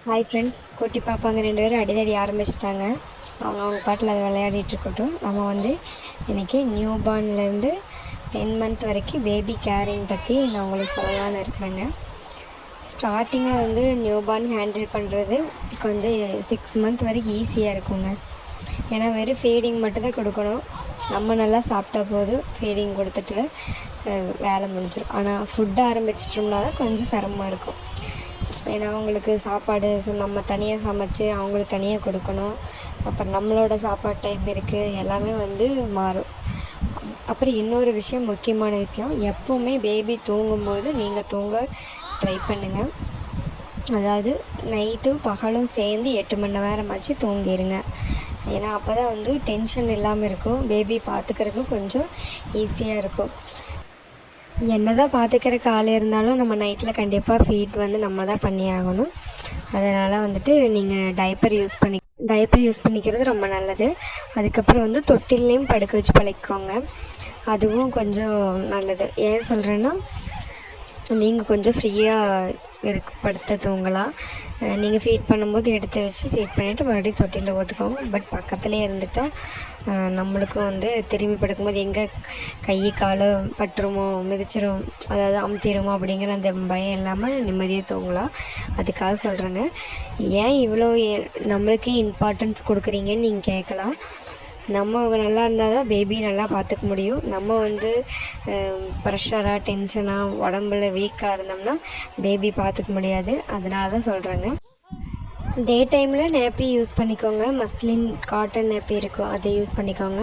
Hi friends, குட்டி பாப்பாங்க 2 பேரும் அடிதடி ஆரம்பிச்சிட்டாங்க. அவங்க பாட்டில் அதை விளையாடிட்டுருக்கட்டும். நம்ம வந்து இன்றைக்கி நியூ பார்ன்லேருந்து 10 மந்த் வரைக்கும் பேபி கேரிங் பற்றி நான் உங்களுக்கு சொல்லலான்னு இருக்கிறேங்க. ஸ்டார்டிங்கில் வந்து நியூ பார்ன் ஹேண்டில் பண்ணுறது கொஞ்சம் 6 மந்த் வரைக்கும் ஈஸியாக இருக்குங்க. ஏன்னா வெறும் ஃபீடிங் மட்டும்தான் கொடுக்கணும். நம்ம நல்லா சாப்பிட்டா போதும், ஃபீடிங் கொடுத்துட்டு வேலை முடிஞ்சிடும். ஆனால் ஃபுட்டு ஆரம்பிச்சிட்டோம்னா தான் கொஞ்சம் சிரமமாக இருக்கும். ஏன்னா அவங்களுக்கு சாப்பாடு நம்ம தனியாக சமைச்சு அவங்களுக்கு தனியாக கொடுக்கணும். அப்புறம் நம்மளோட சாப்பாடு டைம் இருக்குது, எல்லாமே வந்து மாறும். அப்புறம் இன்னொரு விஷயம், முக்கியமான விஷயம், எப்போவுமே பேபி தூங்கும்போது நீங்கள் தூங்க ட்ரை பண்ணுங்கள். அதாவது நைட்டும் பகலும் சேர்ந்து 8 மணி நேரமாச்சு தூங்கிடுங்க. ஏன்னா அப்போ தான் வந்து டென்ஷன் இல்லாமல் இருக்கும், பேபி பார்த்துக்கிறதுக்கு கொஞ்சம் ஈஸியாக இருக்கும். என்ன தான் பார்த்துக்கிறக்கு ஆள் இருந்தாலும் நம்ம நைட்டில் கண்டிப்பாக ஃபீட் வந்து நம்ம தான் பண்ணி ஆகணும். அதனால் வந்துட்டு நீங்கள் டைப்பர் யூஸ் பண்ணிக்கிறது ரொம்ப நல்லது. அதுக்கப்புறம் வந்து தொட்டிலையும் படுக்க வச்சு பழக்கிக்கோங்க, அதுவும் கொஞ்சம் நல்லது. ஏன் சொல்கிறேன்னா, நீங்கள் கொஞ்சம் ஃப்ரீயாக படுத்த தூங்கலாம். நீங்கள் ஃபீட் பண்ணும்போது எடுத்து வச்சு ஃபீட் பண்ணிவிட்டு மறுபடியும் தொட்டியில் போட்டுக்கோங்க. பட் பக்கத்துலேயே இருந்துட்டால் நம்மளுக்கும் வந்து திரும்பி படுக்கும்போது எங்கே கை கால் பட்டுருமோ, மிதிச்சிரும், அதாவது அமுத்திடுமோ அப்படிங்கிற அந்த பயம் இல்லாமல் நிம்மதியாக தூங்கலாம். அதுக்காக சொல்கிறேங்க. ஏன் இவ்வளோ நம்மளுக்கே இம்பார்ட்டன்ஸ் கொடுக்குறீங்கன்னு நீங்கள் கேட்கலாம். நம்ம நல்லா இருந்தால் தான் பேபி நல்லா பார்த்துக்க முடியும். நம்ம வந்து ப்ரெஷராக டென்ஷனாக உடம்புல வீக்காக இருந்தோம்னா பேபி பார்த்துக்க முடியாது. அதனால தான் சொல்கிறேங்க. டே டைமில் நேப்பி யூஸ் பண்ணிக்கோங்க. மஸ்லின் காட்டன் நேப்பி இருக்கும், அதை யூஸ் பண்ணிக்கோங்க.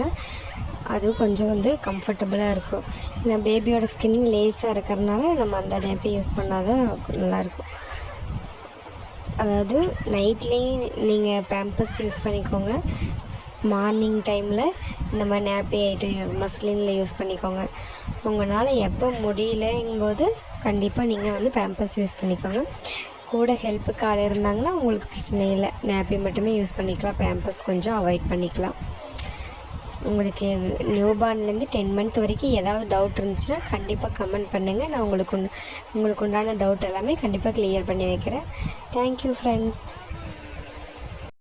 அதுவும் கொஞ்சம் வந்து கம்ஃபர்டபுளாக இருக்கும். ஏன்னா பேபியோட ஸ்கின் லேஸாக இருக்கிறதுனால நம்ம அந்த நேப்பி யூஸ் பண்ணால் தான் நல்லாயிருக்கும். அதாவது நைட்லேயும் நீங்கள் பேம்பர்ஸ் யூஸ் பண்ணிக்கோங்க. மார்னிங் டைமில் இந்த மாதிரி நேப்பி ஐட்டம் மஸ்லினில் யூஸ் பண்ணிக்கோங்க. உங்களால் எப்போ முடியலங்கும்போது கண்டிப்பாக நீங்கள் வந்து பேம்பர்ஸ் யூஸ் பண்ணிக்கோங்க. கூட ஹெல்ப்புக்கு ஆள் இருந்தாங்கன்னா உங்களுக்கு பிரச்சனை இல்லை, நேப்பி மட்டுமே யூஸ் பண்ணிக்கலாம், பேம்பர்ஸ் கொஞ்சம் அவாய்ட் பண்ணிக்கலாம். உங்களுக்கு நியூ பார்ன்லேருந்து 10 மந்த் வரைக்கும் ஏதாவது டவுட் இருந்துச்சுன்னா கண்டிப்பாக கமெண்ட் பண்ணுங்கள். நான் உங்களுக்கு உண்டான டவுட் எல்லாமே கண்டிப்பாக கிளியர் பண்ணி வைக்கிறேன். Thank you friends.